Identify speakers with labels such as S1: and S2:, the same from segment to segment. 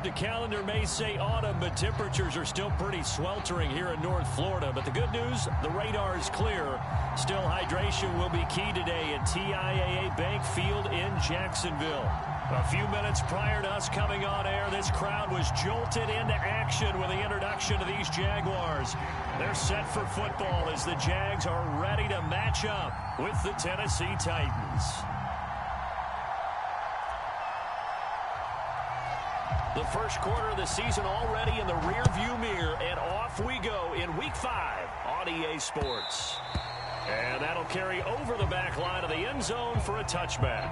S1: The calendar may say autumn, but temperatures are still pretty sweltering here in North Florida. But the good news, the radar is clear. Still, hydration will be key today at TIAA Bank Field in Jacksonville. A few minutes prior to us coming on air, this crowd was jolted into action with the introduction of these Jaguars. They're set for football as the Jags are ready to match up with the Tennessee Titans. The first quarter of the season already in the rearview mirror, and off we go in Week 5 on EA Sports. And that'll carry over the back line of the end zone for a touchback.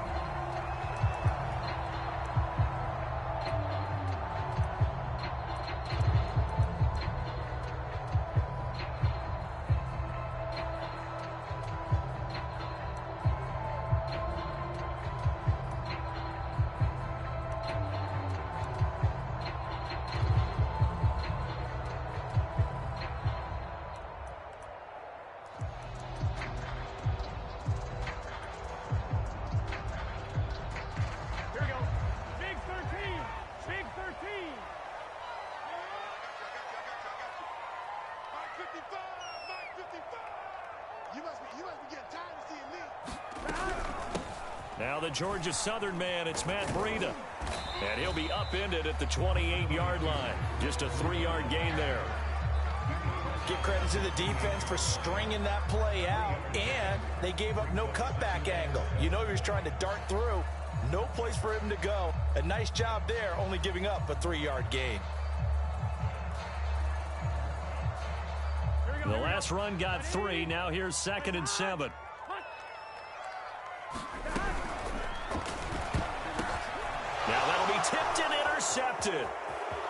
S1: Now the Georgia Southern man, it's Matt Breida. And he'll be upended at the 28-yard line. Just a 3-yard gain there.
S2: Give credit to the defense for stringing that play out, and they gave up no cutback angle. You know he was trying to dart through. No place for him to go. A nice job there, only giving up a 3-yard gain.
S1: The last run got 3. Now here's 2nd and 7. Now that'll be tipped and intercepted.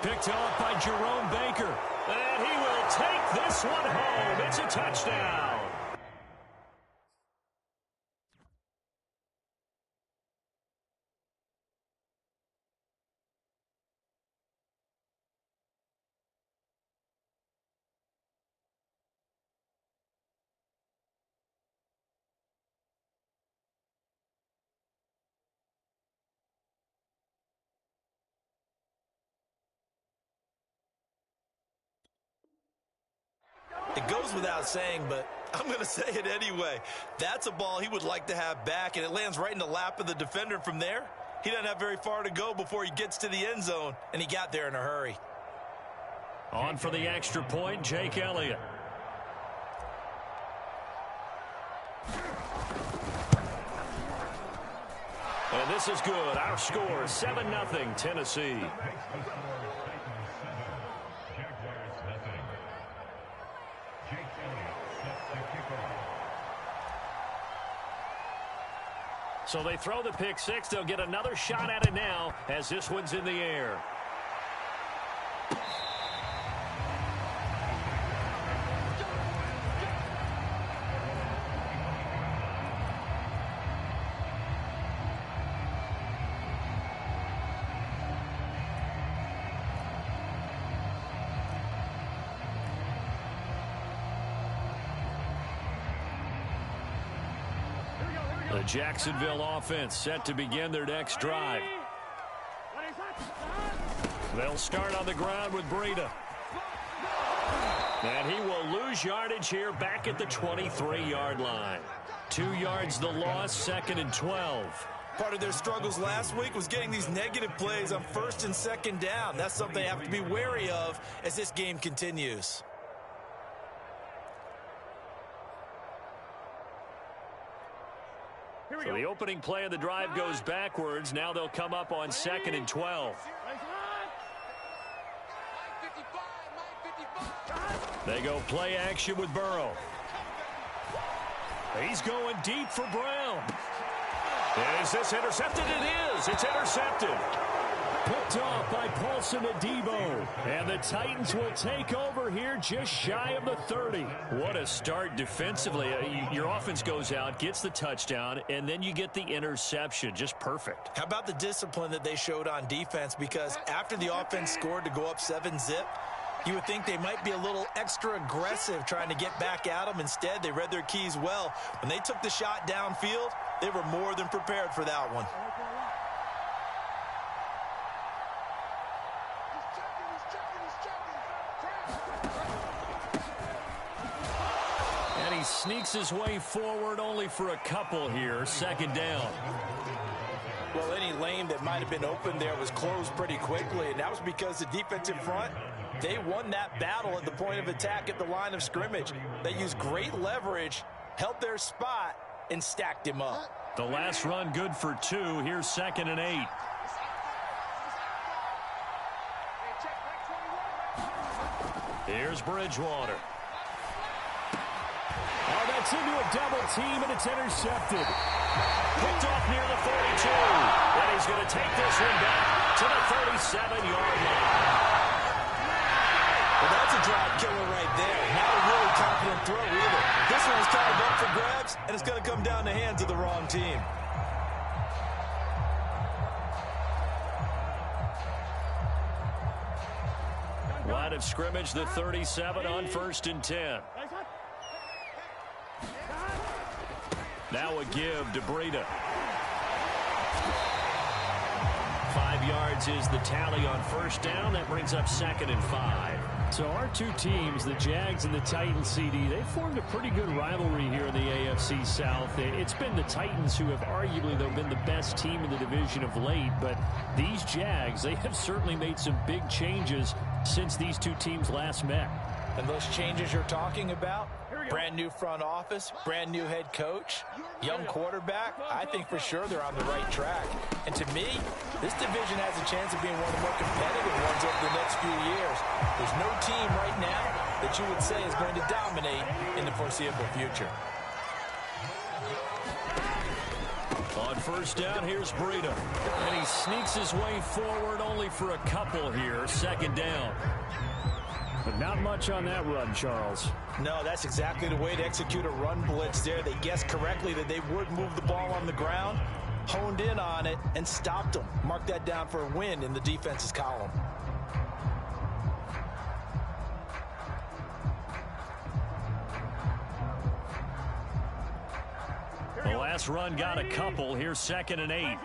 S1: Picked off by Jerome Baker. And he will take this one home. It's a touchdown.
S2: It goes without saying, but I'm going to say it anyway. That's a ball he would like to have back, and it lands right in the lap of the defender from there. He doesn't have very far to go before he gets to the end zone, and he got there in a hurry.
S1: On for the extra point, Jake Elliott. And this is good. Our score, 7-0 Tennessee. So they throw the pick six. They'll get another shot at it now as this one's in the air. The Jacksonville offense set to begin their next drive. They'll start on the ground with Breida. And he will lose yardage here back at the 23-yard line. 2 yards the loss, 2nd and 12.
S2: Part of their struggles last week was getting these negative plays on 1st and 2nd down. That's something they have to be wary of as this game continues.
S1: So the opening play of the drive goes backwards. Now they'll come up on 2nd and 12. They go play action with Burrow. He's going deep for Brown. Is this intercepted? It is. It's intercepted. Picked off by Paulson Adebo. And the Titans will take over here just shy of the 30. What a start defensively. Your offense goes out, gets the touchdown, and then you get the interception. Just perfect.
S2: How about the discipline that they showed on defense? Because after the offense scored to go up 7-zip, you would think they might be a little extra aggressive trying to get back at them. Instead, they read their keys well. When they took the shot downfield, they were more than prepared for that one.
S1: And he sneaks his way forward only for a couple here. Second down.
S2: Well, any lane that might have been open there was closed pretty quickly, and that was because the defensive front, they won that battle at the point of attack at the line of scrimmage. They used great leverage, held their spot, and stacked him up.
S1: The last run good for 2. Here's 2nd and 8. Here's Bridgewater. Oh, that's into a double team, and it's intercepted. Picked off near the 42. And he's going to take this one back to the 37-yard line.
S2: Well, that's a drive killer right there. Not a really confident throw either. This one's kind of up for grabs, and it's going to come down the hands of the wrong team.
S1: Line of scrimmage, the 37 on 1st and 10. Now a give to Breida. 5 yards is the tally on 1st down. That brings up 2nd and 5.
S3: So our two teams, the Jags and the Titans, CD, they formed a pretty good rivalry here in the AFC South. It's been the Titans who have arguably, though, been the best team in the division of late. But these Jags, they have certainly made some big changes since these two teams last met.
S2: And those changes you're talking about, brand new front office, brand new head coach, young quarterback, I think for sure they're on the right track. And to me, this division has a chance of being one of the more competitive ones over the next few years. There's no team right now that you would say is going to dominate in the foreseeable future.
S1: On 1st down, here's Breida. And he sneaks his way forward only for a couple here. 2nd down.
S3: But not much on that run, Charles.
S2: No, that's exactly the way to execute a run blitz there. They guessed correctly that they would move the ball on the ground, honed in on it, and stopped them. Mark that down for a win in the defense's column.
S1: The last run got a couple. Here's 2nd and 8.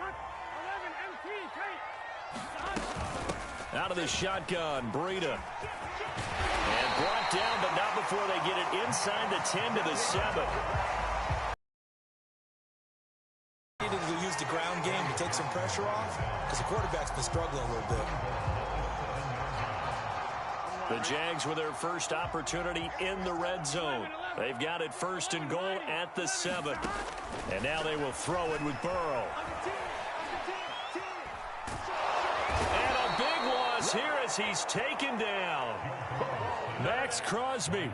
S1: Out of the shotgun, Breida. And brought down, but not before they get it inside the 10 to the 7.
S2: Needed to use the ground game to take some pressure off because the quarterback's been struggling a little bit.
S1: The Jags with their first opportunity in the red zone. They've got it 1st and goal at the 7. And now they will throw it with Burrow. And a big loss here as he's taken down. Max Crosby.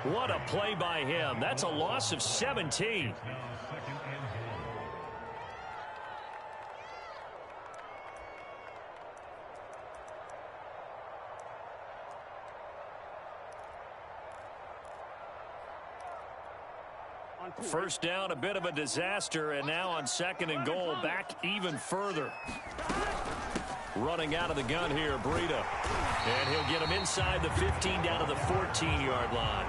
S1: What a play by him. That's a loss of 17. First down, a bit of a disaster, and now on 2nd and goal, back even further. Running out of the gun here, Breida. And he'll get him inside the 15 down to the 14-yard line.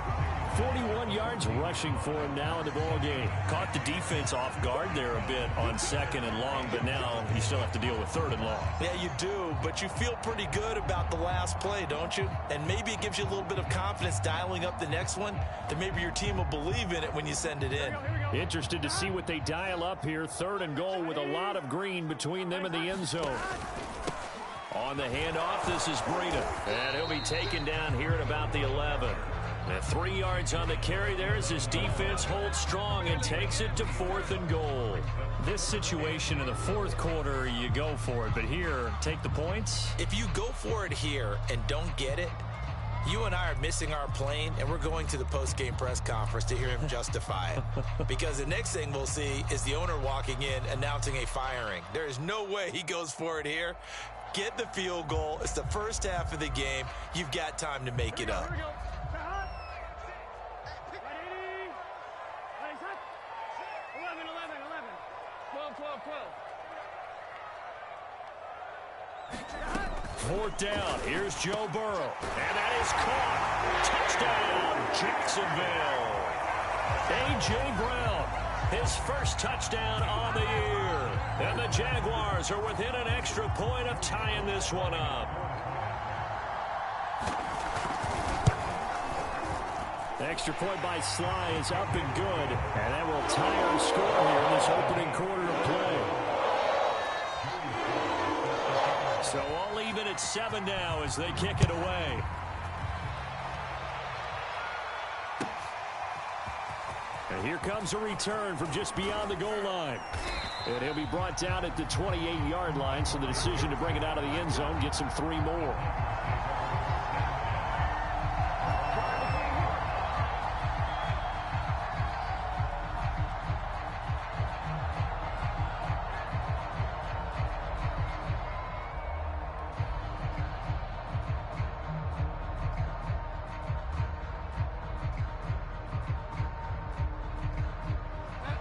S3: 41 yards rushing for him now in the ball game.
S1: Caught the defense off guard there a bit on 2nd and long, but now you still have to deal with 3rd and long.
S2: Yeah, you do, but you feel pretty good about the last play, don't you? And maybe it gives you a little bit of confidence dialing up the next one, that maybe your team will believe in it when you send it in.
S3: Interested to see what they dial up here. 3rd and goal with a lot of green between them and the end zone.
S1: On the handoff, this is Breida. And he'll be taken down here at about the 11. And 3 yards on the carry there as his defense holds strong and takes it to 4th and goal.
S3: This situation in the 4th quarter, you go for it. But here, take the points.
S2: If you go for it here and don't get it, you and I are missing our plane, and we're going to the post-game press conference to hear him justify it. Because the next thing we'll see is the owner walking in announcing a firing. There is no way he goes for it here. Get the field goal. It's the first half of the game. You've got time to make it up.
S1: 4th down. Here's Joe Burrow. And that is caught. Touchdown, Jacksonville. A.J. Brown, his first touchdown on the year. And the Jaguars are within an extra point of tying this one up.
S3: The extra point by Sly is up and good. And that will tie our score here in this opening quarter of play.
S1: So all even at 7 now as they kick it away. And here comes a return from just beyond the goal line. And he'll be brought down at the 28-yard line, so the decision to bring it out of the end zone gets him 3 more.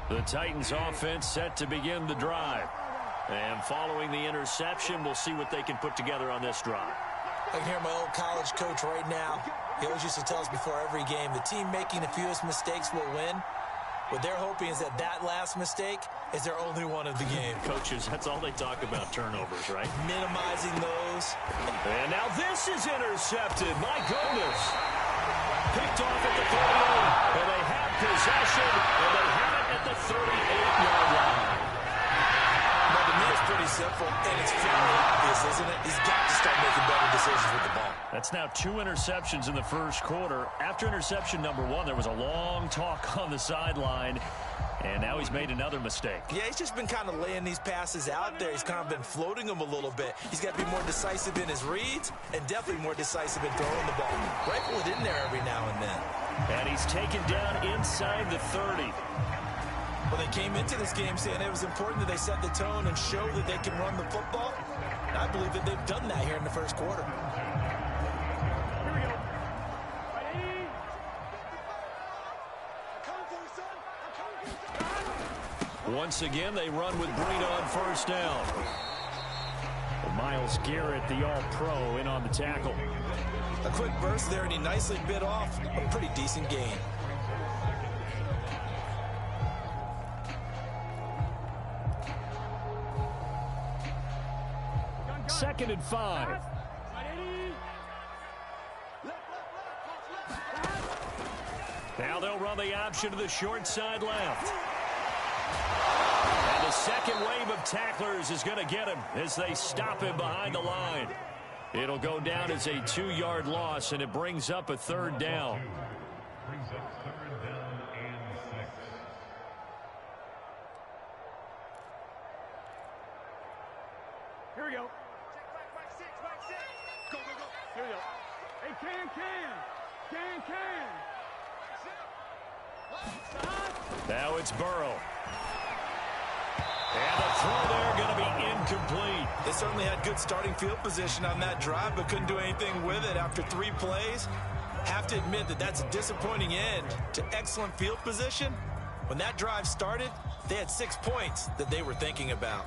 S1: The Titans offense set to begin the drive. And following the interception, we'll see what they can put together on this drive.
S2: I can hear my old college coach right now. He always used to tell us before every game, the team making the fewest mistakes will win. What they're hoping is that that last mistake is their only one of the game.
S1: Coaches, that's all they talk about, turnovers, right?
S2: Minimizing those.
S1: And now this is intercepted. My goodness. Picked off at the 38. And they have possession. And they have it at the 38-yard line.
S2: But to me, it's pretty simple. And it's fairly obvious, isn't it? He's got to start making better decisions with the ball.
S1: That's now 2 interceptions in the first quarter. After interception number 1, there was a long talk on the sideline. And now he's made another mistake.
S2: Yeah, he's just been kind of laying these passes out there. He's kind of been floating them a little bit. He's got to be more decisive in his reads and definitely more decisive in throwing the ball. Rifle it in there every now and then.
S1: And he's taken down inside the 30.
S2: Well, they came into this game saying it was important that they set the tone and show that they can run the football. And I believe that they've done that here in the first quarter.
S1: Once again, they run with Breida on first down.
S3: Myles Garrett, the all-pro, in on the tackle.
S2: A quick burst there, and he nicely bit off a pretty decent gain.
S3: Second and 5.
S1: Now they'll run the option to the short side left. And the second wave of tacklers is going to get him as they stop him behind the line. It'll go down as a 2-yard loss, and it brings up a 3rd down.
S4: Here we go. Back six. Go. Here we go. Hey, can.
S1: Now it's Burrow. And the throw there going to be incomplete.
S2: They certainly had good starting field position on that drive, but couldn't do anything with it after 3 plays. Have to admit that that's a disappointing end to excellent field position. When that drive started, they had 6 points that they were thinking about.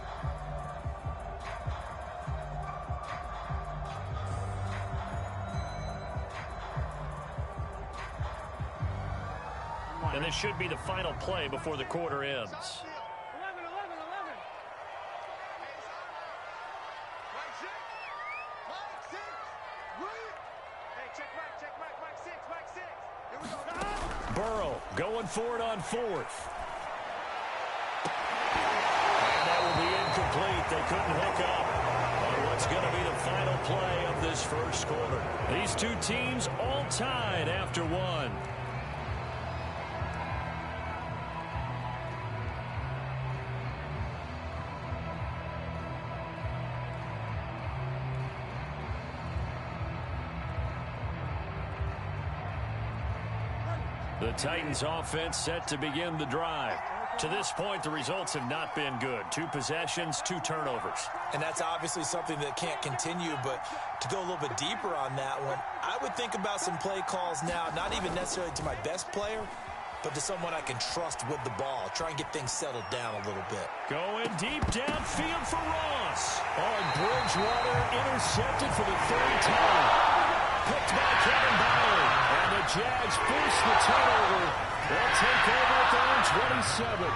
S1: And this should be the final play before the quarter ends.
S4: 11. Hey, check back six. Here we go.
S1: Burrow going for it on 4th. And that will be incomplete. They couldn't hook up on what's going to be the final play of this first quarter. These two teams all tied after 1. The Titans offense set to begin the drive. To this point, the results have not been good. 2 possessions, 2 turnovers.
S2: And that's obviously something that can't continue, but to go a little bit deeper on that one, I would think about some play calls now, not even necessarily to my best player, but to someone I can trust with the ball. Try and get things settled down a little bit.
S1: Going deep downfield for Ross. On Bridgewater, intercepted for the 3rd time. Picked by Kevin Byard. And the Jags force the turnover. They'll take over at their own 27.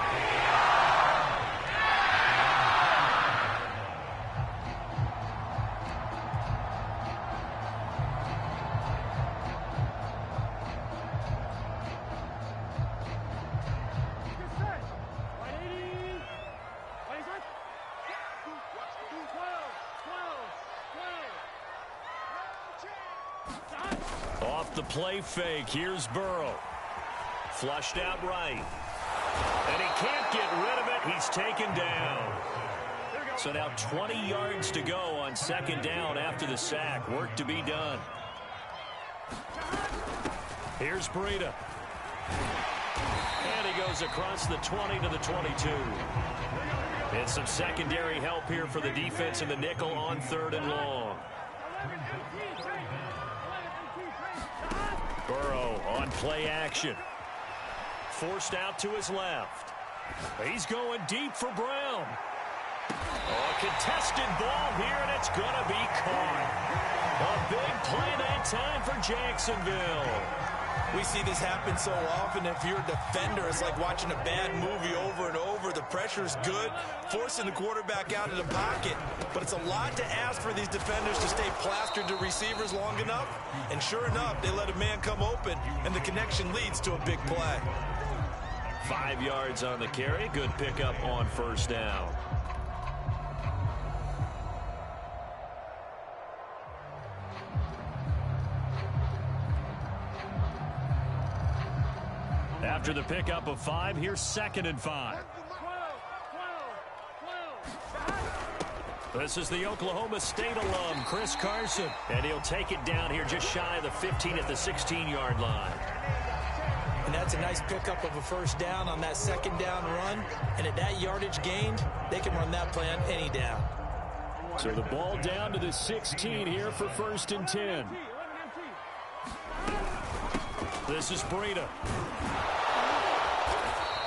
S1: Off the play fake, here's Burrow. Flushed out right. And he can't get rid of it. He's taken down. So now 20 yards to go on second down after the sack. Work to be done. Here's Breida. And he goes across the 20 to the 22. And some secondary help here for the defense in the nickel on 3rd and long. Burrow on play action. Forced out to his left. He's going deep for Brown. A contested ball here, and it's going to be caught. A big play that time for Jacksonville.
S2: We see this happen so often. If you're a defender, it's like watching a bad movie over and over. The pressure's good, forcing the quarterback out of the pocket. But it's a lot to ask for these defenders to stay plastered to receivers long enough. And sure enough, they let a man come open, and the connection leads to a big play.
S1: 5 yards on the carry. Good pickup on 1st down. After the pickup of 5, here's 2nd and 5. This is the Oklahoma State alum, Chris Carson. And he'll take it down here just shy of the 15 at the 16-yard line.
S2: And that's a nice pickup of a 1st down on that 2nd down run. And at that yardage gained, they can run that play on any down.
S3: So the ball down to the 16 here for 1st and 10.
S1: This is Breida.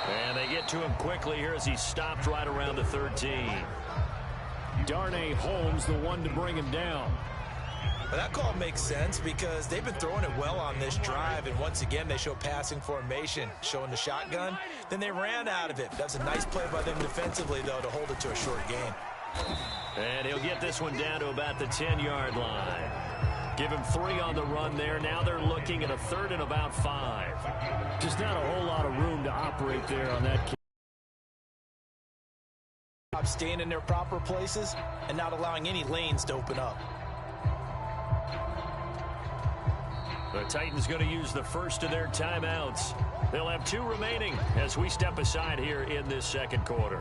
S1: And they get to him quickly here as he stopped right around the 13.
S3: Darnay Holmes, the one to bring him down.
S2: Well, that call makes sense because they've been throwing it well on this drive, and once again they show passing formation, showing the shotgun. Then they ran out of it. That's a nice play by them defensively, though, to hold it to a short gain.
S1: And he'll get this one down to about the 10-yard line. Give him 3 on the run there. Now they're looking at a 3rd and about 5.
S3: Just not a whole lot of room to operate there on that kick.
S2: Staying in their proper places and not allowing any lanes to open up.
S1: The Titans going to use the first of their timeouts. They'll have 2 remaining as we step aside here in this 2nd quarter.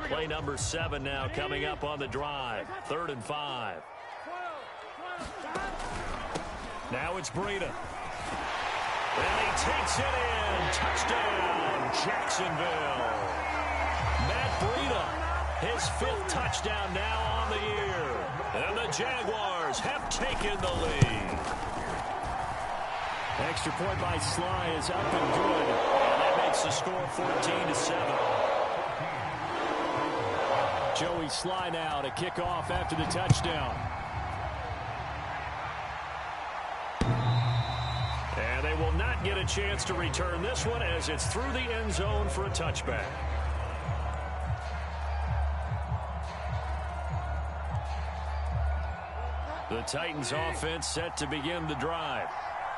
S1: Play number 7 now coming up on the drive. 3rd and 5. Now it's Breida. And he takes it in. Touchdown, Jacksonville. Matt Breida, his 5th touchdown now on the year. And the Jaguars have taken the lead.
S3: Extra point by Sly is up and good.
S1: And that makes the score 14-7.
S3: Joey Sly now to kick off after the touchdown.
S1: And they will not get a chance to return this one as it's through the end zone for a touchback. The Titans offense set to begin the drive.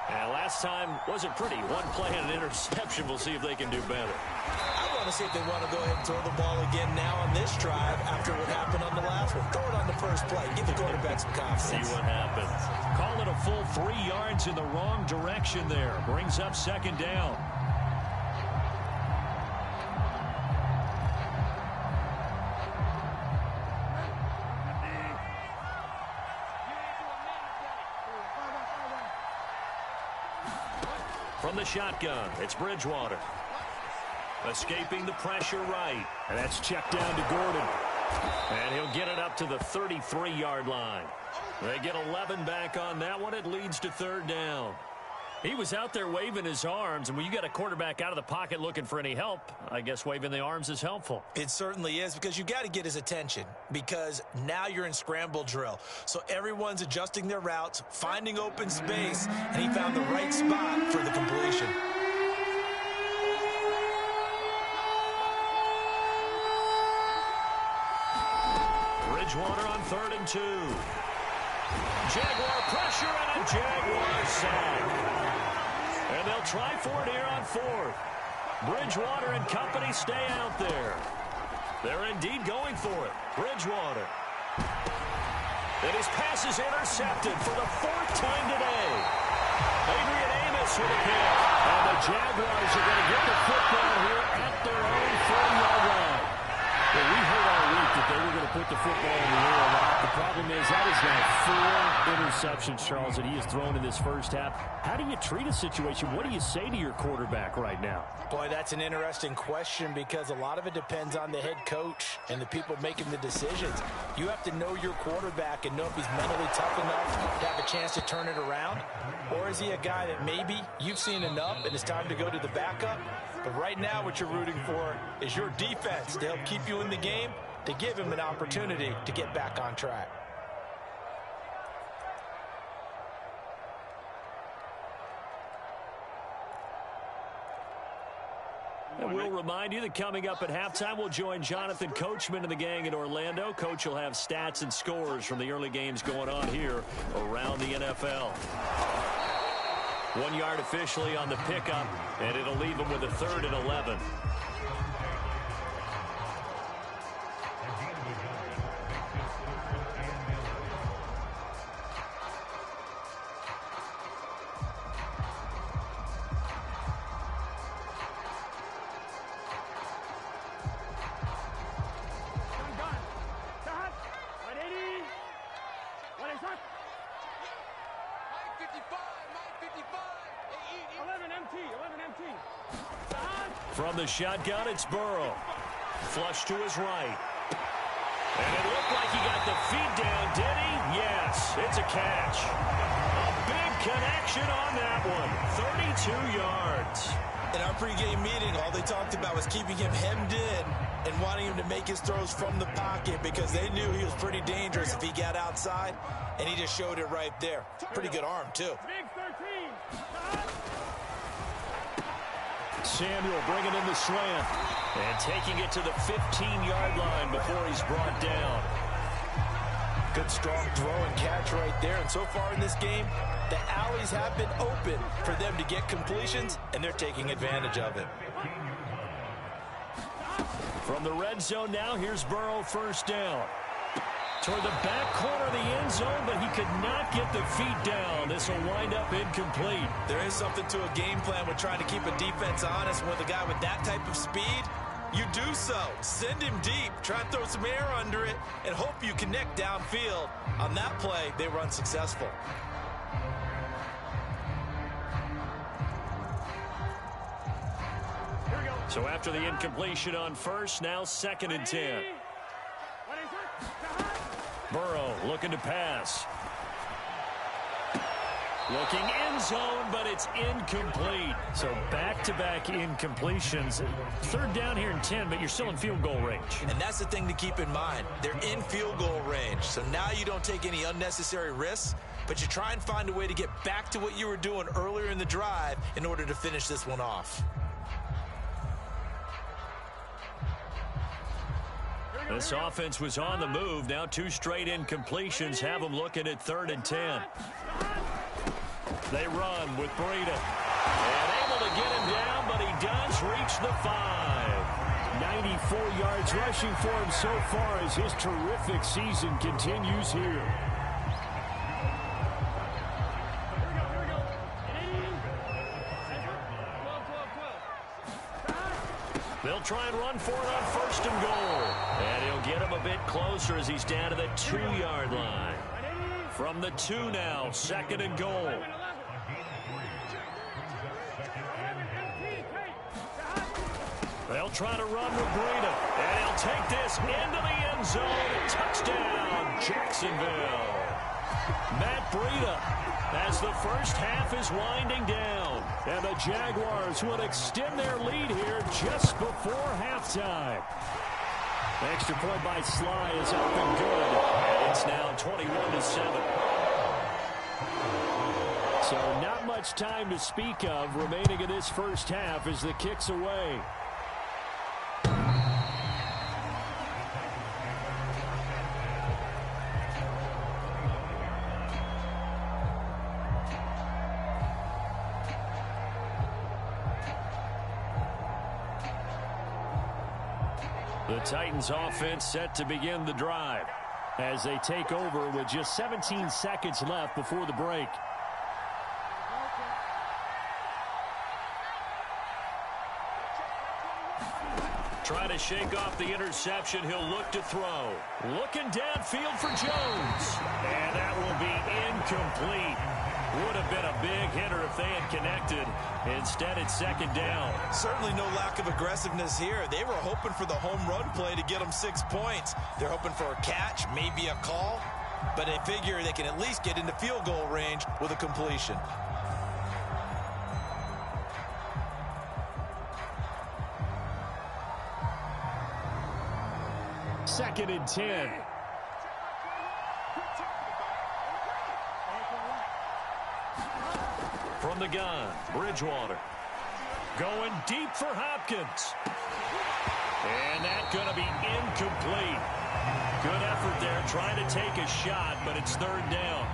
S1: And last time wasn't pretty. 1 play and an interception. We'll see if they can do better.
S2: I want to see if they want to go ahead and throw the ball again now on this drive after what happened on the last one. Throw it on the first play. Give the quarterback some confidence.
S1: See what happens. Call it a full 3 yards in the wrong direction there. Brings up 2nd down. From the shotgun, it's Bridgewater. Escaping the pressure right.
S3: And that's checked down to Gordon.
S1: And he'll get it up to the 33-yard line. They get 11 back on that one. It leads to 3rd down. He was out there waving his arms, and when you got a quarterback out of the pocket looking for any help, I guess waving the arms is helpful.
S2: It certainly is, because you got to get his attention, because now you're in scramble drill. So everyone's adjusting their routes, finding open space, and he found the right spot for the completion.
S1: Bridgewater on 3rd and 2. Jaguar pressure and a Jaguar sack. And and they'll try for it here on fourth. Bridgewater and company stay out there. They're indeed going for it. Bridgewater. And his pass is intercepted for the fourth time today. Adrian Amos with a pick. And the Jaguars are going to get the football here at their own 4-yard line. Well, we heard all week that they were going to put the football in the air a lot. The problem is that is now 4 interceptions, Charles, that he has thrown in this first half. How do you treat a situation? What do you say to your quarterback right now?
S2: Boy, that's an interesting question because a lot of it depends on the head coach and the people making the decisions. You have to know your quarterback and know if he's mentally tough enough to have a chance to turn it around. Or is he a guy that maybe you've seen enough and it's time to go to the backup? But right now what you're rooting for is your defense to help keep you in the game, to give him an opportunity to get back on track.
S1: And we'll remind you that coming up at halftime, we'll join Jonathan Coachman and the gang in Orlando. Coach will have stats and scores from the early games going on here around the NFL. 1 yard officially on the pickup, and it'll leave them with a 3rd and 11. From the shotgun, it's Burrow. Flush to his right. And it looked like he got the feet down, did he? Yes, it's a catch. A big connection on that one. 32 yards.
S2: In our pregame meeting, all they talked about was keeping him hemmed in and wanting him to make his throws from the pocket because they knew he was pretty dangerous if he got outside, and he just showed it right there. Pretty good arm, too.
S1: Samuel bringing in the slant and taking it to the 15-yard line before he's brought down.
S2: Good strong throw and catch right there. And so far in this game, the alleys have been open for them to get completions, and they're taking advantage of it.
S1: From the red zone now, here's Burrow, first down. Toward the back corner of the end zone, but he could not get the feet down. This will wind up incomplete.
S2: There is something to a game plan with trying to keep a defense honest. With a guy with that type of speed, you do so. Send him deep. Try and throw some air under it and hope you connect downfield. On that play, they were unsuccessful.
S1: So after the incompletion on first, now 2nd and 10. Burrow looking to pass. Looking end zone, but it's incomplete. So back-to-back incompletions. 3rd down here and 10, but you're still in field goal range.
S2: And that's the thing to keep in mind. They're in field goal range. So now you don't take any unnecessary risks, but you try and find a way to get back to what you were doing earlier in the drive in order to finish this one off.
S1: This offense was on the move. Now 2 straight incompletions have them looking at 3rd and 10. They run with Breida. And able to get him down, but he does reach the 5. 94 yards rushing for him so far as his terrific season continues here. They'll try and run for it on 1st and goal. And he'll get him a bit closer as he's down to the 2-yard line. From the 2 now, 2nd and goal. They'll try to run with Breida. And he'll take this into the end zone. Touchdown, Jacksonville. Matt Breida, as the first half is winding down. And the Jaguars will extend their lead here just before halftime. Extra point by Sly is up and good. And it's now 21-7. So not much time to speak of remaining in this first half as the kick's away. The Titans offense set to begin the drive
S3: as they take over with just 17 seconds left before the break.
S1: Try to shake off the interception. He'll look to throw. Looking downfield for Jones. And that will be incomplete. Would have been a big hitter if they had connected. Instead, it's second down.
S2: Certainly no lack of aggressiveness here. They were hoping for the home run play to get them 6 points. They're hoping for a catch, maybe a call, but they figure they can at least get into field goal range with a completion.
S3: Second and 10.
S1: From the gun, Bridgewater. Going deep for Hopkins. And that's going to be incomplete. Good effort there, trying to take a shot, but it's third down.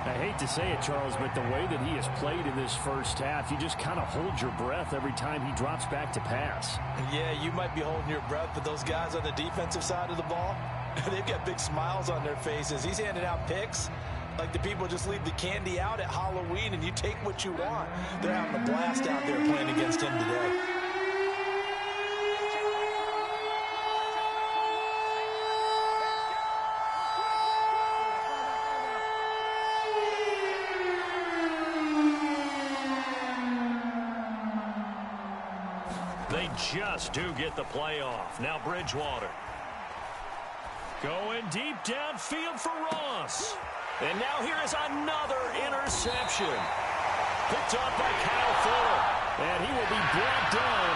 S3: I hate to say it, Charles, but the way that he has played in this first half, you just kind of hold your breath every time he drops back to pass.
S2: Yeah, you might be holding your breath, but those guys on the defensive side of the ball, they've got big smiles on their faces. He's handing out picks like the people just leave the candy out at Halloween and you take what you want. They're having a blast out there playing against him today.
S1: They just do get the playoff. Now Bridgewater. Going deep downfield for Ross. And now here is another interception. Picked up by Kyle Fuller.
S3: And he will be brought down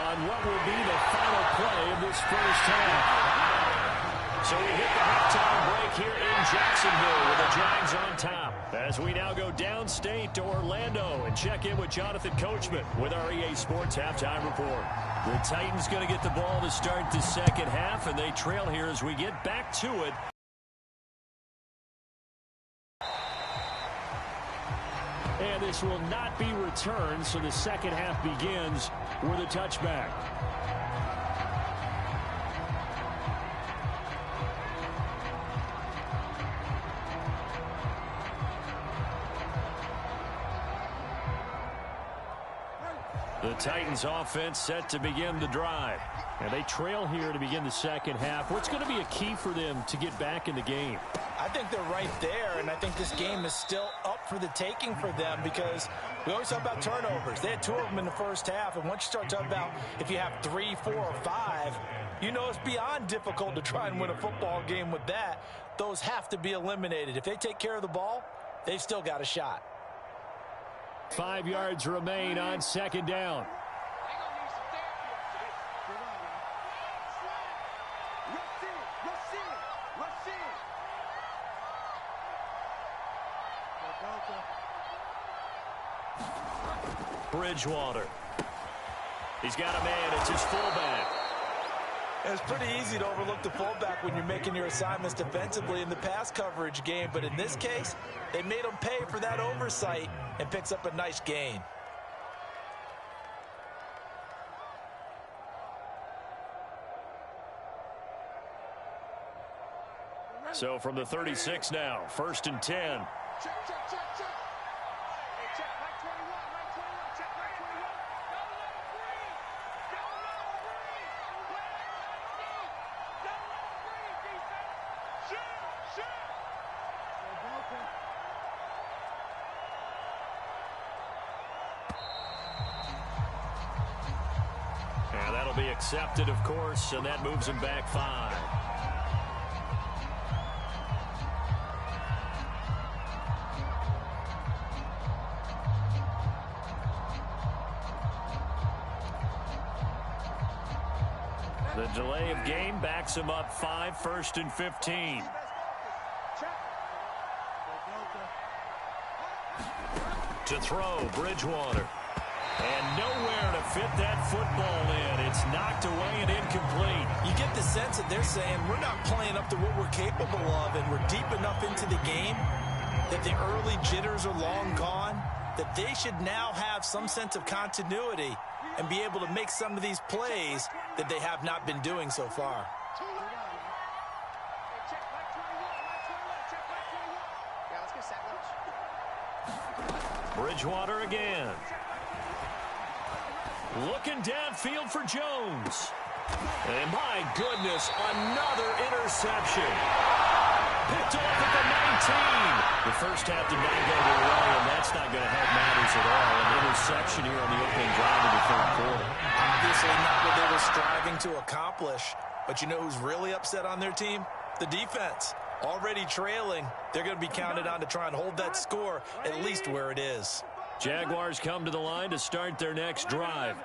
S3: on what will be the final play of this first half.
S1: So we hit the halftime break here in Jacksonville with the Jags on top. As we now go downstate to Orlando and check in with Jonathan Coachman with our EA Sports Halftime Report. The Titans going to get the ball to start the second half, and they trail here as we get back to it.
S3: And this will not be returned, so the second half begins with a touchback.
S1: The Titans offense set to begin the drive.
S3: And they trail here to begin the second half. What's going to be a key for them to get back in the game?
S2: I think they're right there, and I think this game is still up for the taking for them because we always talk about turnovers. They had 2 of them in the first half, and once you start talking about if you have 3, 4, or 5, you know it's beyond difficult to try and win a football game with that. Those have to be eliminated. If they take care of the ball, they've still got a shot.
S3: 5 yards remain on second down.
S1: Bridgewater. He's got a man. It's his fullback.
S2: It's pretty easy to overlook the fullback when you're making your assignments defensively in the pass coverage game, but in this case, they made him pay for that oversight and picks up a nice gain.
S1: So from the 36 now, 1st and 10. And that'll be accepted, of course, and that moves him back 5. The delay of game backs him up 5, 1st and 15. To throw, Bridgewater. And nowhere to fit that football in. It's knocked away and incomplete.
S2: You get the sense that they're saying we're not playing up to what we're capable of, and we're deep enough into the game that the early jitters are long gone. that they should now have some sense of continuity and be able to make some of these plays that they have not been doing so far.
S1: Bridgewater again. Looking downfield for Jones. And my goodness, another interception. Picked off at the 19. The first half did not go their way, and that's not going to help matters at all. An interception here on the opening drive of the third quarter.
S2: Obviously not what they were striving to accomplish. But you know who's really upset on their team? The defense. Already trailing, they're going to be counted on to try and hold that score at least where it is.
S1: Jaguars come to the line to start their next drive.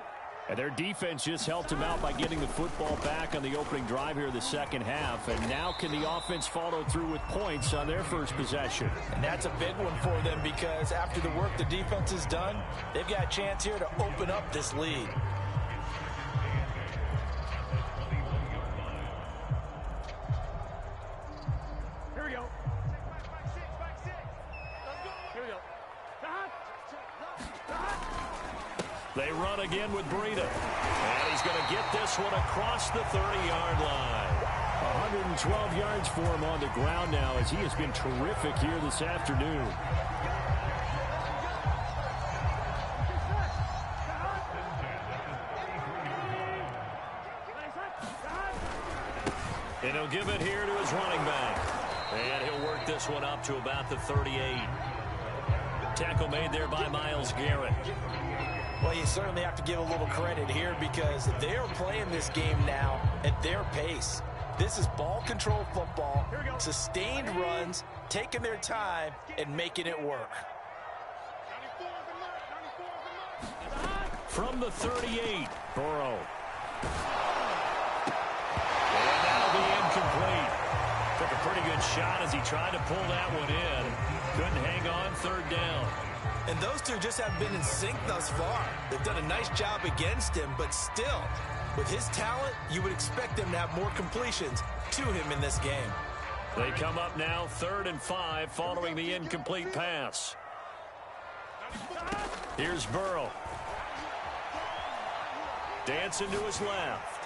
S1: And their defense just helped them out by getting the football back on the opening drive here in the second half. And now can the offense follow through with points on their first possession?
S2: And that's a big one for them because after the work the defense has done, they've got a chance here to open up this lead.
S4: Here we go. Here we go.
S1: They run again with Breida. And he's going to get this one across the 30-yard line. 112 yards for him on the ground now as he has been terrific here this afternoon. And he'll give it here to his running back. And he'll work this one up to about the 38. Tackle made there by Myles Garrett.
S2: Well, you certainly have to give a little credit here because they're playing this game now at their pace. This is ball control football, sustained runs, taking their time, and making it work.
S1: From the 38, Burrow. And that'll be incomplete. Took a pretty good shot as he tried to pull that one in. Couldn't hang on, third down.
S2: And those two just haven't been in sync thus far. They've done a nice job against him, but still, with his talent, you would expect them to have more completions to him in this game.
S1: They come up now 3rd and 5 following the incomplete pass. Here's Burrow. Dancing to his left.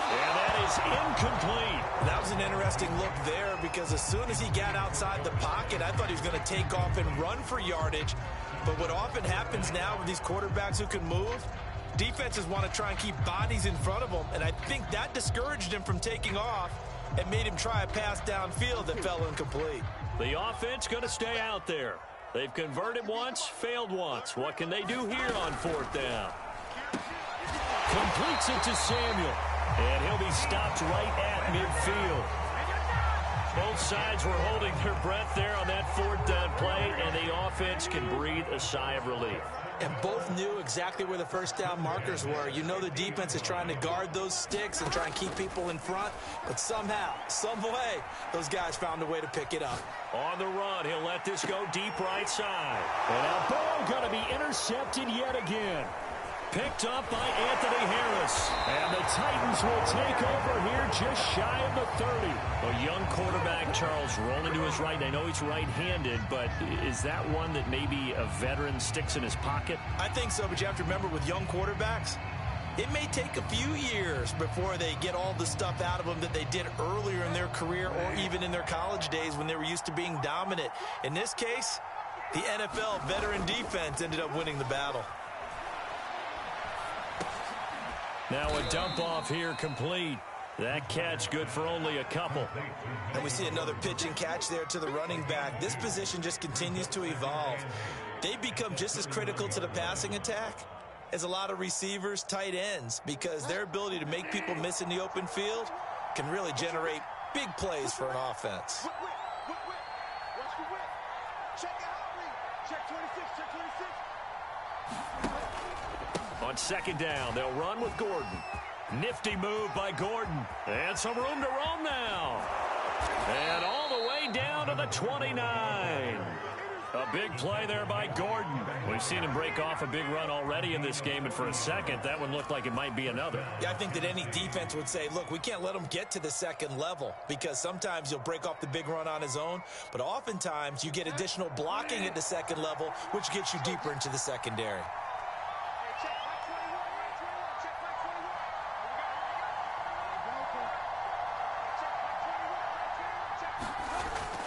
S1: And that is incomplete.
S2: That was an interesting look there because as soon as he got outside the pocket, I thought he was going to take off and run for yardage. But what often happens now with these quarterbacks who can move, defenses want to try and keep bodies in front of them. And I think that discouraged him from taking off and made him try a pass downfield that fell incomplete.
S1: The offense going to stay out there. They've converted once, failed once. What can they do here on 4th down? Completes it to Samuel. And he'll be stopped right at midfield. Both sides were holding their breath there on that 4th down play, and the offense can breathe a sigh of relief.
S2: And both knew exactly where the first down markers were. You know the defense is trying to guard those sticks and try and keep people in front, but somehow, some way, those guys found a way to pick it up.
S1: On the run, he'll let this go deep right side. And now Burrow going to be intercepted yet again. Picked up by Anthony Harris. And the Titans will take over here just shy of the 30. A young quarterback, Charles, rolling to his right. I know he's right-handed, but is that one that maybe a veteran sticks in his pocket?
S2: I think so, but you have to remember with young quarterbacks, it may take a few years before they get all the stuff out of them that they did earlier in their career or even in their college days when they were used to being dominant. In this case, the NFL veteran defense ended up winning the battle.
S1: Now a dump off here complete. That catch good for only a couple.
S2: And we see another pitch and catch there to the running back. This position just continues to evolve. They become just as critical to the passing attack as a lot of receivers, tight ends, because their ability to make people miss in the open field can really generate big plays for an offense.
S1: On 2nd down, they'll run with Gordon. Nifty move by Gordon. And some room to roam now. And all the way down to the 29. A big play there by Gordon. We've seen him break off a big run already in this game, and for a second, that one looked like it might be another.
S2: Yeah, I think that any defense would say, look, we can't let him get to the second level because sometimes he'll break off the big run on his own, but oftentimes you get additional blocking at the second level, which gets you deeper into the secondary.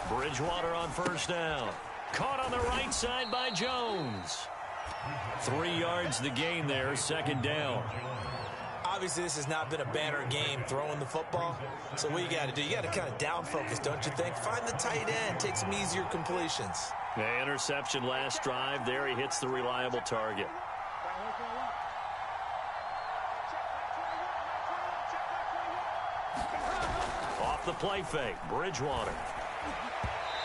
S1: Bridgewater on first down. Caught on the right side by Jones. 3 yards the gain there, second down.
S2: Obviously, this has not been a banner game throwing the football. So what you got to do, you got to kind of down focus, don't you think? Find the tight end, take some easier completions.
S1: The interception last drive. There he hits the reliable target. Off the play fake, Bridgewater.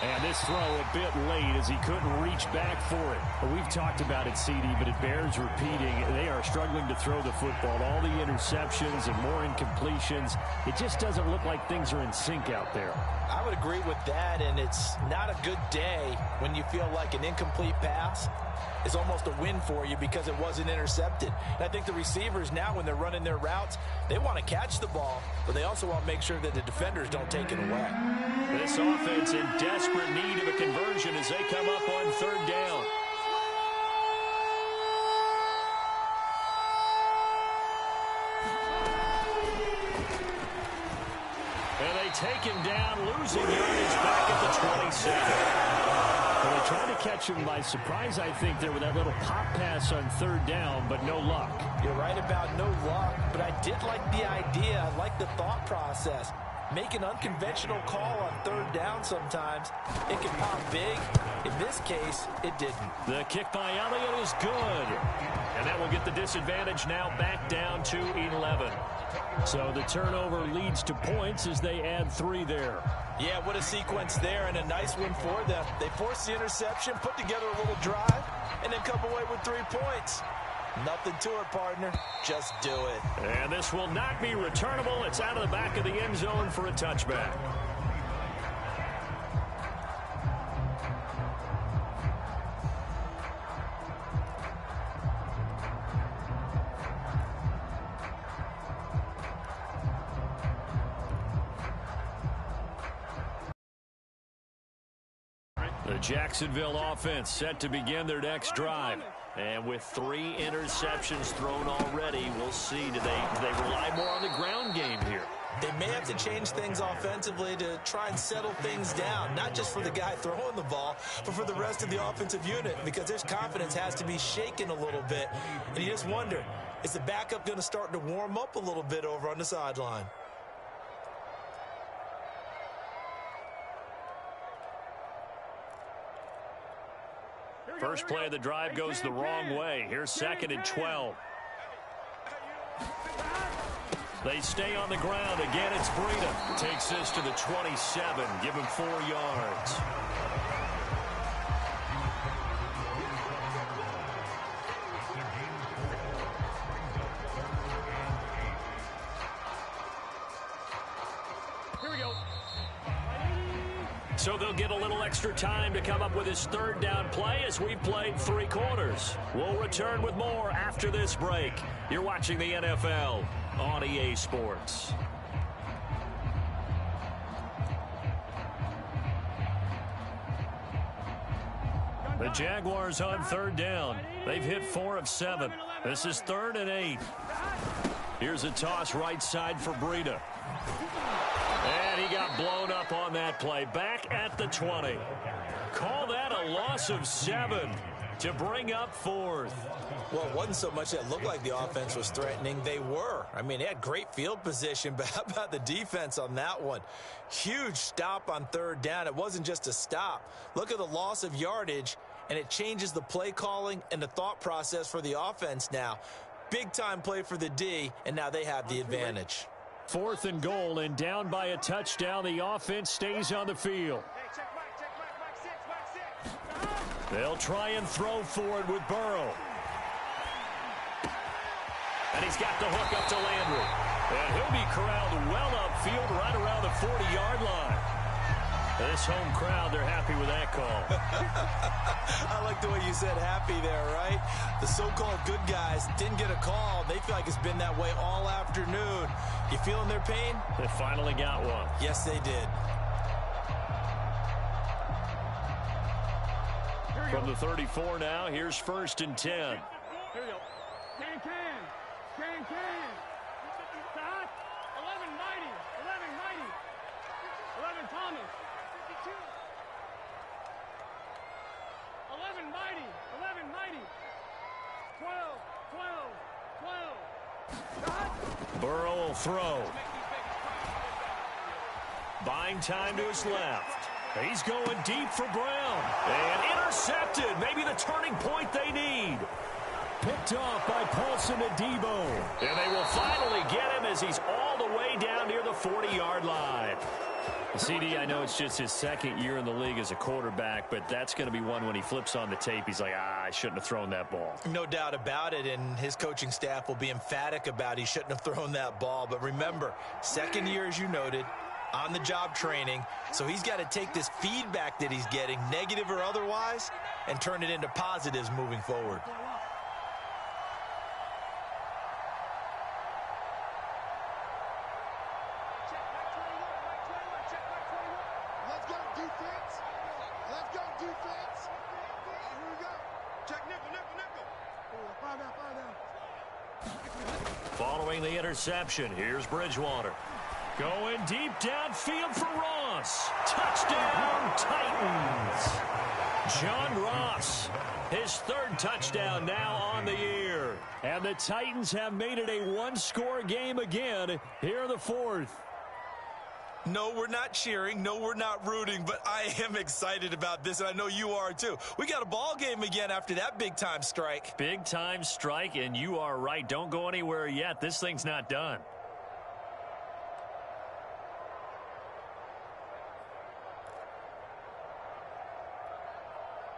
S1: And this throw a bit late as he couldn't reach back for it. Well, we've talked about it, CD, but it bears repeating. They are struggling to throw the football. All the interceptions and more incompletions. It just doesn't look like things are in sync out there.
S2: I would agree with that, and it's not a good day when you feel like an incomplete pass is almost a win for you because it wasn't intercepted. And I think the receivers now, when they're running their routes, they want to catch the ball, but they also want to make sure that the defenders don't take it away.
S1: This offense in desperate need of a conversion as they come up on third down. And they take him down, losing yardage back at the 27. Well, they tried to catch him by surprise, I think, there with that little pop pass on third down, but no luck.
S2: You're right about no luck, but I did like the idea. I like the thought process. Make an unconventional call on third down sometimes. It can pop big. In this case, it didn't.
S1: The kick by Elliott is good. And that will get the disadvantage now back down to 11. So the turnover leads to points as they add 3 there.
S2: Yeah, what a sequence there, and a nice one for them. They force the interception, put together a little drive, and then come away with 3 points. Nothing to it, partner. Just do it.
S1: And this will not be returnable. It's out of the back of the end zone for a touchback. The Jacksonville offense set to begin their next drive. And with 3 interceptions thrown already, we'll see. Do they rely more on the ground game here?
S2: They may have to change things offensively to try and settle things down, not just for the guy throwing the ball, but for the rest of the offensive unit, because his confidence has to be shaken a little bit. And you just wonder, is the backup going to start to warm up a little bit over on the sideline?
S1: First play of the drive goes the wrong way. Here's 2nd and 12. They stay on the ground. Again, it's Breida. Takes this to the 27. Give him 4 yards.
S4: Here we go.
S1: So they'll get a little extra time to come up with his third down play as we've played 3 quarters. We'll return with more after this break. You're watching the NFL on EA Sports. The Jaguars on third down. They've hit 4 of 7. This is 3rd and 8. Here's a toss right side for Breida. And he got blown up on that play. Back at the 20. Call that a loss of 7 to bring up 4th.
S2: Well, it wasn't so much that it looked like the offense was threatening. They were. I mean, they had great field position, but how about the defense on that one? Huge stop on third down. It wasn't just a stop. Look at the loss of yardage, and it changes the play calling and the thought process for the offense now. Big-time play for the D, and now they have the advantage.
S1: 4th and goal, and down by a touchdown. The offense stays on the field. They'll try and throw forward with Burrow. And he's got the hook up to Landry. And he'll be corralled well upfield right around the 40-yard line. This home crowd, they're happy with that call.
S2: I like the way you said happy there, right? The so-called good guys didn't get a call. They feel like it's been that way all afternoon. You feeling their pain?
S1: They finally got one.
S2: Yes, they did.
S1: From the 34 now, here's 1st and 10.
S4: Here we go. Can. Stop. 11 mighty. 11 Thomas. 11 mighty. 12.
S1: Burrow will throw. Buying time to his left. He's going deep for Brown. And intercepted. Maybe the turning point they need. Picked off by Paulson Adebo. And they will finally get him as he's all the way down near the 40-yard line. CD, I know it's just his second year in the league as a quarterback, but that's going to be one when he flips on the tape. He's like, I shouldn't have thrown that ball.
S2: No doubt about it, and his coaching staff will be emphatic about he shouldn't have thrown that ball. But remember, second year, as you noted, on-the-job training, so he's got to take this feedback that he's getting, negative or otherwise, and turn it into positives moving forward.
S1: Following the interception, here's Bridgewater. Going deep downfield for Ross. Touchdown, Titans. John Ross, his 3rd touchdown now on the year. And the Titans have made it a one-score game again here in the 4th.
S2: No, we're not cheering. No, we're not rooting, but I am excited about this, and I know you are too. We got a ball game again after that big-time strike.
S1: Big-time strike, and you are right. Don't go anywhere yet. This thing's not done.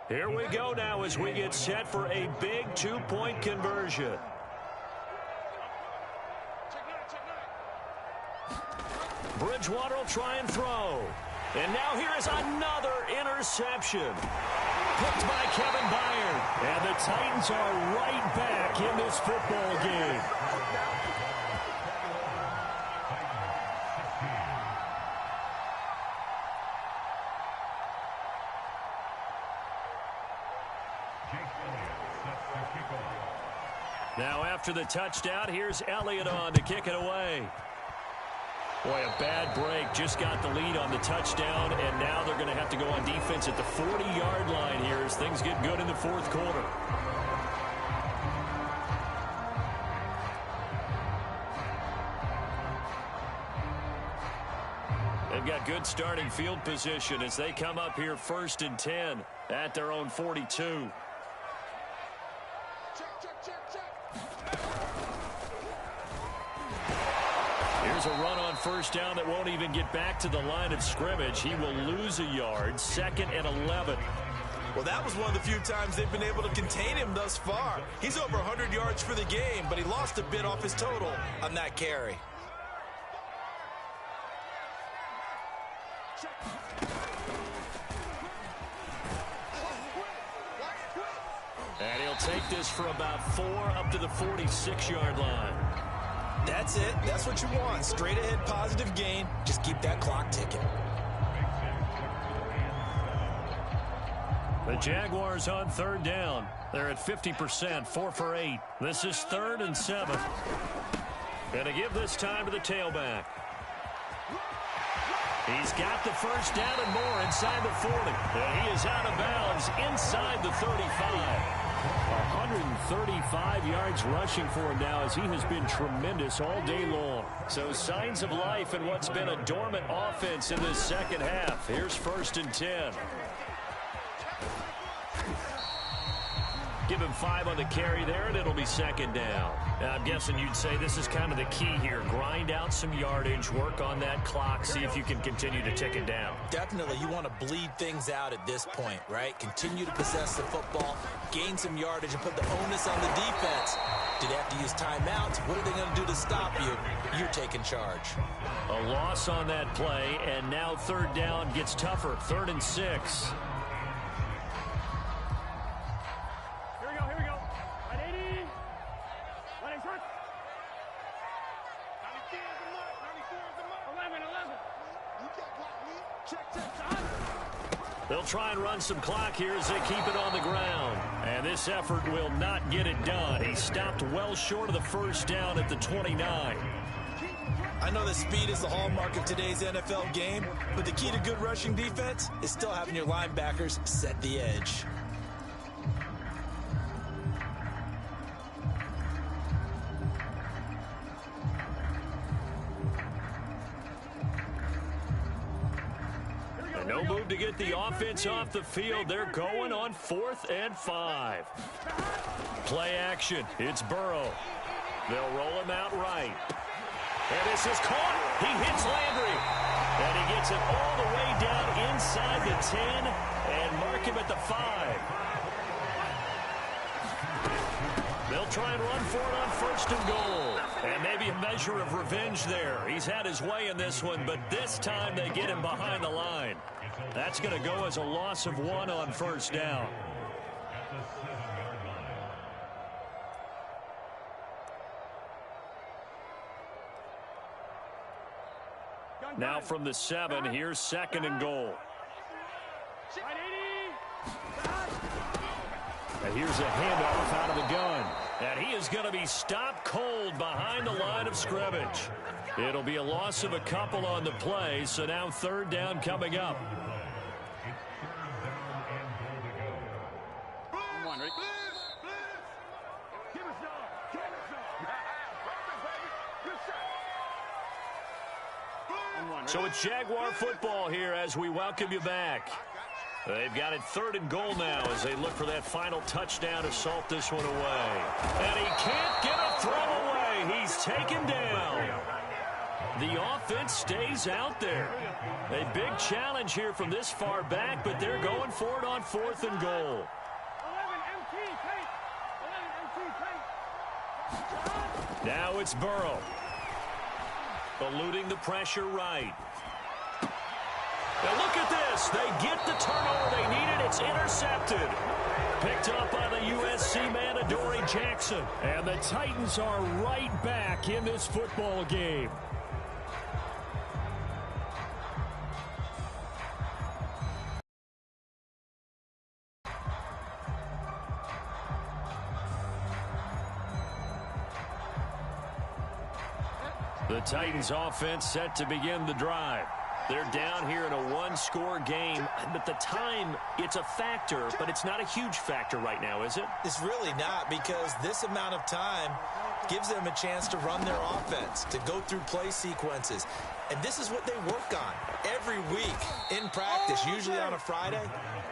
S1: Here we go now as we get set for a big 2-point conversion. Bridgewater will try and throw. And now here is another interception. Picked by Kevin Byard. And the Titans are right back in this football game. Now after the touchdown, here's Elliott on to kick it away. Boy, a bad break. Just got the lead on the touchdown, and now they're going to have to go on defense at the 40-yard line here as things get good in the 4th quarter. They've got good starting field position as they come up here 1st and 10 at their own 42. Here's a run on 1st down that won't even get back to the line of scrimmage. He will lose a yard. 2nd and 11.
S2: Well, that was one of the few times they've been able to contain him thus far. He's over 100 yards for the game, but he lost a bit off his total on that carry.
S1: And he'll take this for about 4 up to the 46-yard line.
S2: That's it. That's what you want. Straight ahead positive gain. Just keep that clock ticking.
S1: The Jaguars on 3rd down. They're at 50%, 4 for 8. This is 3rd and 7. And to give this time to the tailback. He's got the 1st down and more inside the 40. And he is out of bounds inside the 35. 135 yards rushing for him now as he has been tremendous all day long. So signs of life in what's been a dormant offense in this second half. Here's 1st and 10. Give him 5 on the carry there, and it'll be 2nd down. Now, I'm guessing you'd say this is kind of the key here. Grind out some yardage, work on that clock, see if you can continue to tick it down.
S2: Definitely. You want to bleed things out at this point, right? Continue to possess the football, gain some yardage, and put the onus on the defense Do they have to use timeouts? What are they going to do to stop you? You're taking charge.
S1: A loss on that play, and now third down gets tougher. 3rd and 6.
S4: Here we go, here we go. 180. 180. 93 is the mark. 94 is the mark. 11. You can't block me. Check, son.
S1: They'll try and run some clock here as they keep it on the ground. And this effort will not get it done. He stopped well short of the first down at the 29.
S2: I know that speed is the hallmark of today's NFL game, but the key to good rushing defense is still having your linebackers set the edge.
S1: And no move to get the offense off the field. They're going on 4th and 5. Play action. It's Burrow. They'll roll him out right. And this is caught. He hits Landry. And he gets it all the way down inside the 10 and mark him at the 5. They'll try and run for it on 1st and goal. And maybe a measure of revenge there. He's had his way in this one, but this time they get him behind the line. That's going to go as a loss of 1 on 1st down. Now from the 7, here's 2nd and goal. And here's a handoff out of the gun. And he is going to be stopped cold behind the line of scrimmage. It'll be a loss of a couple on the play, so now 3rd down coming up. So it's Jaguar football here as we welcome you back. They've got it 3rd and goal now as they look for that final touchdown to salt this one away. And he can't get a throw away. He's taken down. The offense stays out there. A big challenge here from this far back, but they're going for it on 4th and goal. 11 MT. Now it's Burrow. Eluding the pressure right. Now look at this. They get the turnover they needed. It's intercepted. Picked up by the USC man, Adoree Jackson. And the Titans are right back in this football game. The Titans offense set to begin the drive. They're down here in a one-score game, but the time, it's a factor, but it's not a huge factor right now, is it?
S2: It's really not, because this amount of time gives them a chance to run their offense, to go through play sequences. And this is what they work on every week in practice, usually on a Friday.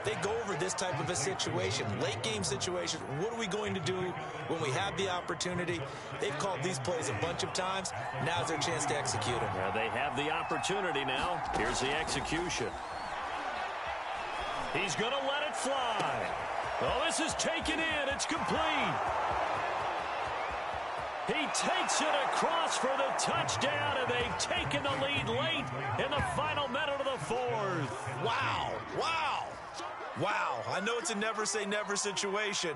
S2: They go over this type of a situation, late game situation. What are we going to do when we have the opportunity? They've called these plays a bunch of times. Now's their chance to execute them.
S1: Well, they have the opportunity now. Here's the execution. He's going to let it fly. Oh, this is taken in. It's complete. He takes it across for the touchdown, and they've taken the lead late in the final minute of the 4th.
S2: Wow. Wow. Wow. I know it's a never-say-never situation,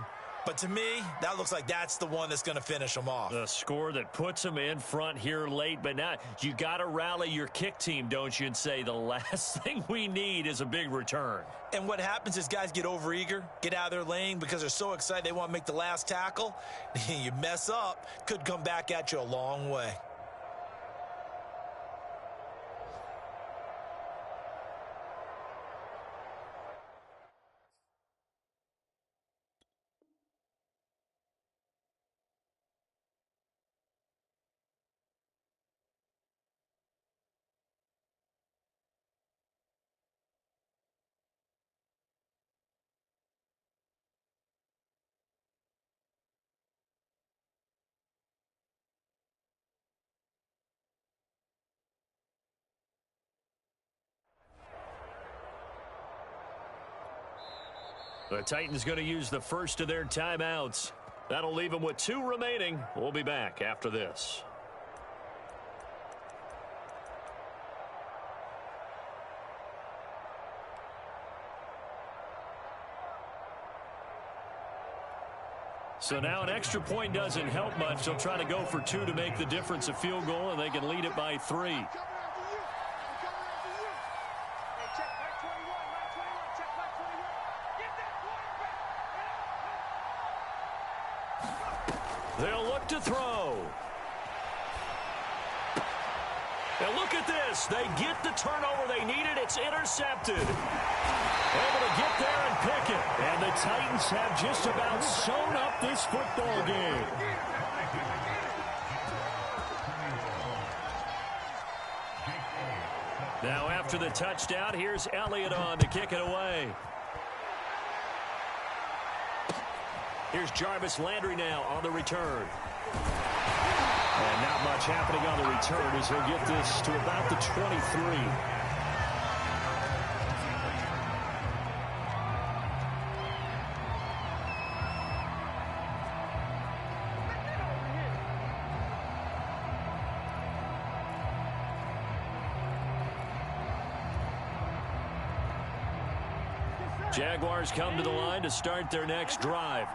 S2: but to me, that looks like that's the one that's going to finish them off.
S1: The score that puts them in front here late, but now you got to rally your kick team, don't you, and say the last thing we need is a big return.
S2: And what happens is guys get overeager, get out of their lane because they're so excited they want to make the last tackle. You mess up, could come back at you a long way.
S1: The Titans going to use the first of their timeouts. That'll leave them with 2 remaining. We'll be back after this. So now an extra point doesn't help much. They'll try to go for 2 to make the difference a field goal, and they can lead it by 3. They'll look to throw. And look at this. They get the turnover they needed. It's intercepted. Able to get there and pick it. And the Titans have just about sewn up this football game. Now after the touchdown, here's Elliott on to kick it away. Here's Jarvis Landry now on the return. And not much happening on the return as he'll get this to about the 23. Jaguars come to the line to start their next drive.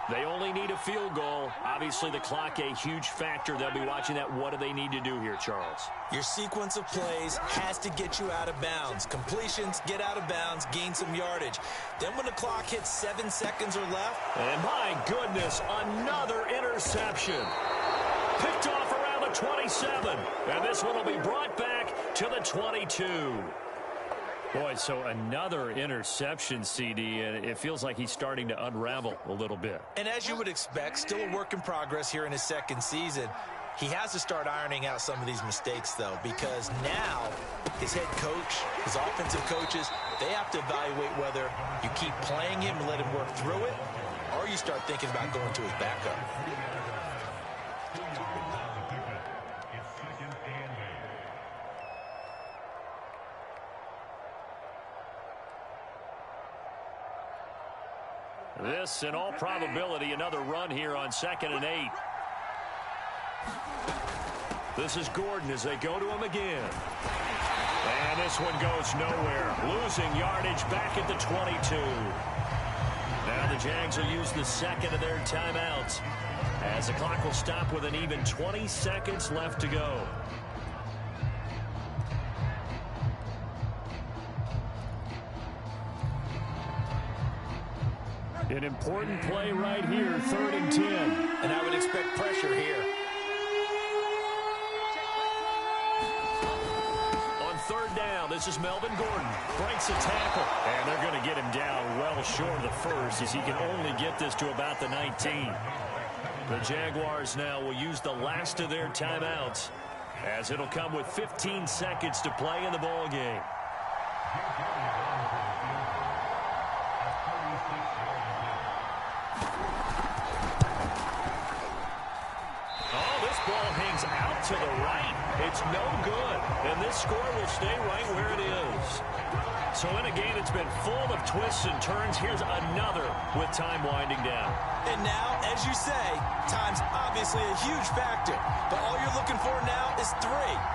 S1: They only need a field goal. Obviously, the clock a huge factor. They'll be watching that. What do they need to do here, Charles?
S2: Your sequence of plays has to get you out of bounds. Completions, get out of bounds, gain some yardage. Then when the clock hits 7 seconds or left.
S1: And my goodness, another interception. Picked off around the 27. And this one will be brought back to the 22. Boy, so another interception, CD, and it feels like he's starting to unravel a little bit.
S2: And as you would expect, still a work in progress here in his second season. He has to start ironing out some of these mistakes, though, because now his head coach, his offensive coaches, they have to evaluate whether you keep playing him and let him work through it, or you start thinking about going to his backup.
S1: This, in all probability, another run here on 2nd and 8. This is Gordon as they go to him again. And this one goes nowhere. Losing yardage back at the 22. Now the Jags will use the second of their timeouts as the clock will stop with an even 20 seconds left to go. An important play right here, 3rd and 10.
S2: And I would expect pressure here.
S1: On 3rd down, this is Melvin Gordon. Breaks a tackle. And they're going to get him down well short of the first as he can only get this to about the 19. The Jaguars now will use the last of their timeouts as it'll come with 15 seconds to play in the ball game. Ball hangs out to the right. It's no good. And this score will stay right where it is. So in a game that's been full of twists and turns, here's another with time winding down.
S2: And now, as you say, time's obviously a huge factor. But all you're looking for now is 3.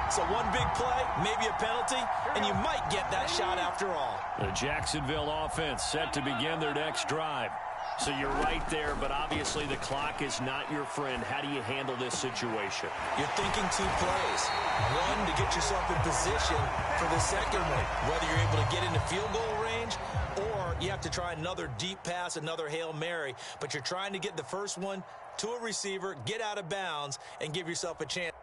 S2: So one big play, maybe a penalty, and you might get that shot after all.
S1: The Jacksonville offense set to begin their next drive. So you're right there, but obviously the clock is not your friend. How do you handle this situation?
S2: You're thinking 2 plays. One, to get yourself in position for the second one, whether you're able to get into field goal range or you have to try another deep pass, another Hail Mary. But you're trying to get the first one to a receiver, get out of bounds, and give yourself a chance.